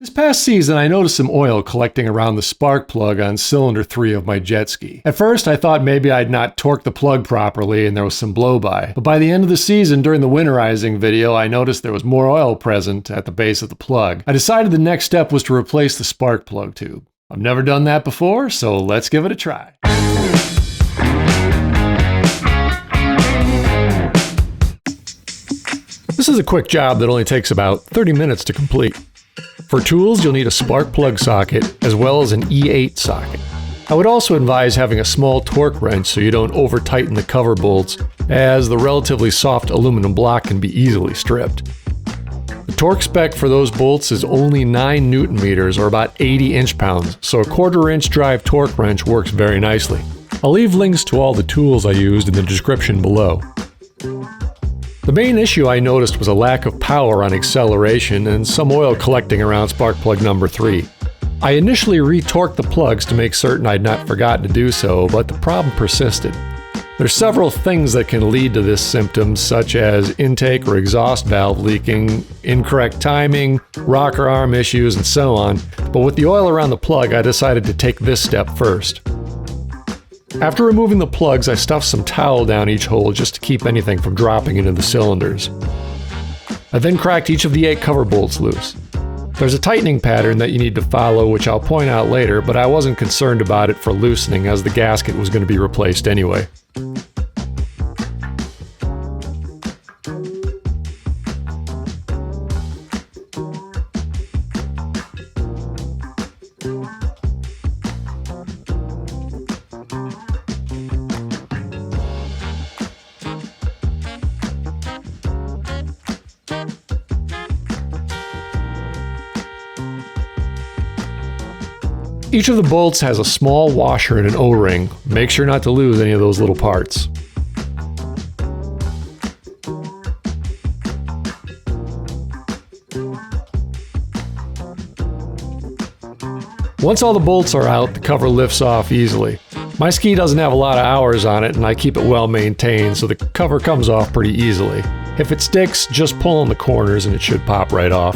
This past season, I noticed some oil collecting around the spark plug on cylinder 3 of my jet ski. At first, I thought maybe I'd not torqued the plug properly and there was some blow-by. But by the end of the season, during the winterizing video, I noticed there was more oil present at the base of the plug. I decided the next step was to replace the spark plug tube. I've never done that before, so let's give it a try. This is a quick job that only takes about 30 minutes to complete. For tools, you'll need a spark plug socket as well as an E8 socket. I would also advise having a small torque wrench so you don't over-tighten the cover bolts, as the relatively soft aluminum block can be easily stripped. The torque spec for those bolts is only 9 Newton meters or about 80 inch-pounds, so a 1/4 inch drive torque wrench works very nicely. I'll leave links to all the tools I used in the description below. The main issue I noticed was a lack of power on acceleration and some oil collecting around spark plug number 3. I initially re-torqued the plugs to make certain I'd not forgotten to do so, but the problem persisted. There's several things that can lead to this symptom, such as intake or exhaust valve leaking, incorrect timing, rocker arm issues, and so on, but with the oil around the plug, I decided to take this step first. After removing the plugs, I stuffed some towel down each hole just to keep anything from dropping into the cylinders. I then cracked each of the 8 cover bolts loose. There's a tightening pattern that you need to follow, which I'll point out later, but I wasn't concerned about it for loosening as the gasket was going to be replaced anyway. Each of the bolts has a small washer and an O-ring. Make sure not to lose any of those little parts. Once all the bolts are out, the cover lifts off easily. My ski doesn't have a lot of hours on it and I keep it well maintained, so the cover comes off pretty easily. If it sticks, just pull on the corners and it should pop right off.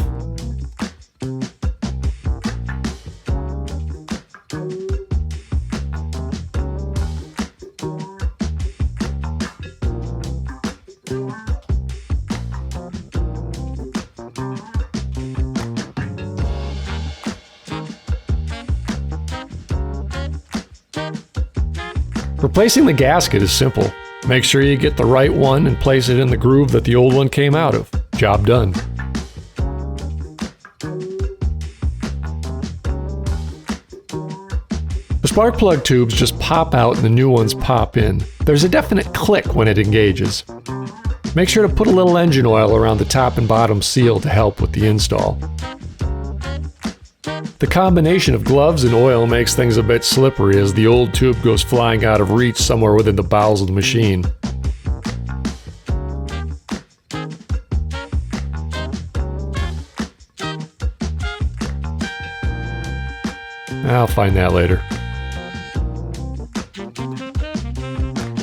Replacing the gasket is simple. Make sure you get the right one and place it in the groove that the old one came out of. Job done. The spark plug tubes just pop out and the new ones pop in. There's a definite click when it engages. Make sure to put a little engine oil around the top and bottom seal to help with the install. The combination of gloves and oil makes things a bit slippery as the old tube goes flying out of reach somewhere within the bowels of the machine. I'll find that later.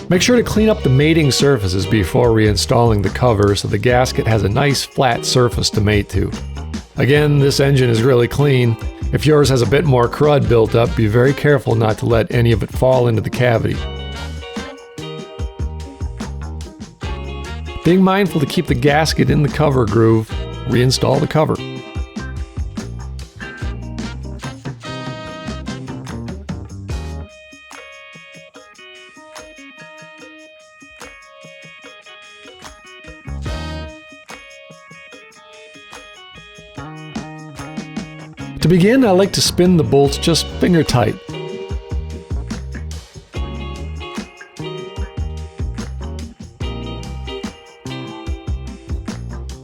Make sure to clean up the mating surfaces before reinstalling the cover so the gasket has a nice flat surface to mate to. Again, this engine is really clean. If yours has a bit more crud built up, be very careful not to let any of it fall into the cavity. Being mindful to keep the gasket in the cover groove, reinstall the cover. To begin, I like to spin the bolts just finger tight.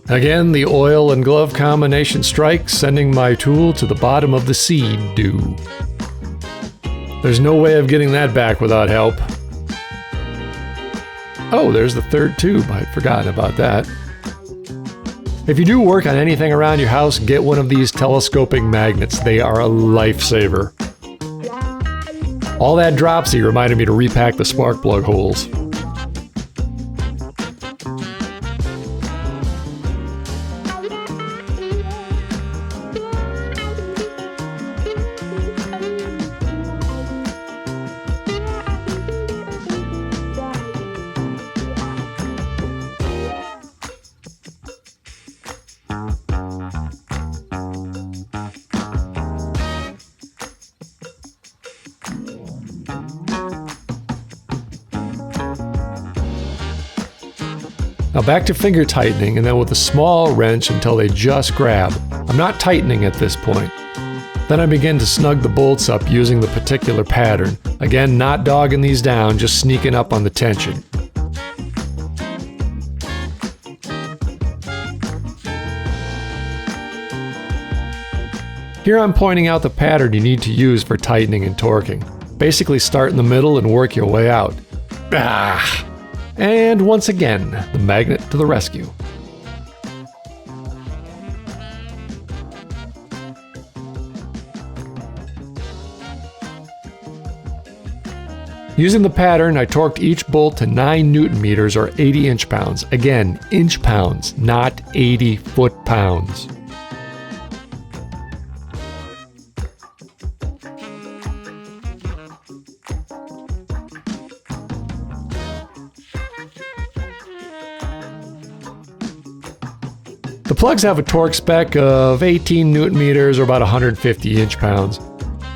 Again, the oil and glove combination strikes, sending my tool to the bottom of the seed dew. There's no way of getting that back without help. Oh, there's the third tube. I'd forgotten about that. If you do work on anything around your house, get one of these telescoping magnets. They are a lifesaver. All that dropsy reminded me to repack the spark plug holes. Now back to finger tightening, and then with a small wrench until they just grab. I'm not tightening at this point. Then I begin to snug the bolts up using the particular pattern. Again, not dogging these down, just sneaking up on the tension. Here I'm pointing out the pattern you need to use for tightening and torquing. Basically start in the middle and work your way out. Ah! And once again, the magnet to the rescue. Using the pattern, I torqued each bolt to 9 Newton meters or 80 inch-pounds. Again, inch-pounds, not 80 foot-pounds. The plugs have a torque spec of 18 Newton meters or about 150 inch-pounds.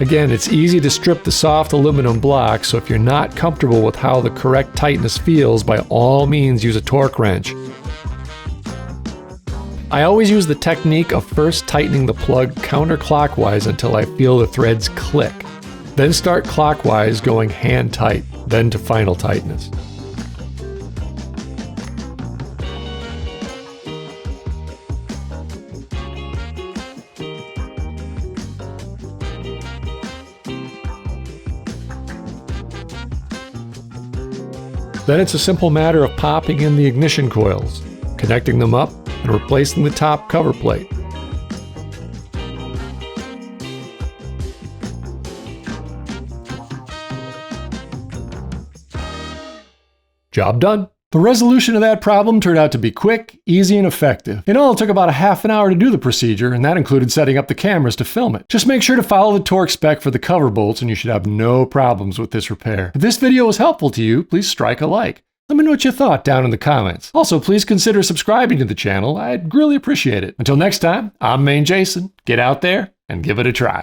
Again, it's easy to strip the soft aluminum block, so if you're not comfortable with how the correct tightness feels, by all means use a torque wrench. I always use the technique of first tightening the plug counterclockwise until I feel the threads click. Then start clockwise, going hand tight, then to final tightness. Then it's a simple matter of popping in the ignition coils, connecting them up, and replacing the top cover plate. Job done. The resolution of that problem turned out to be quick, easy, and effective. In all, it took about a half an hour to do the procedure, and that included setting up the cameras to film it. Just make sure to follow the torque spec for the cover bolts and you should have no problems with this repair. If this video was helpful to you, please strike a like. Let me know what you thought down in the comments. Also, please consider subscribing to the channel. I'd really appreciate it. Until next time, I'm mainejason. Get out there and give it a try.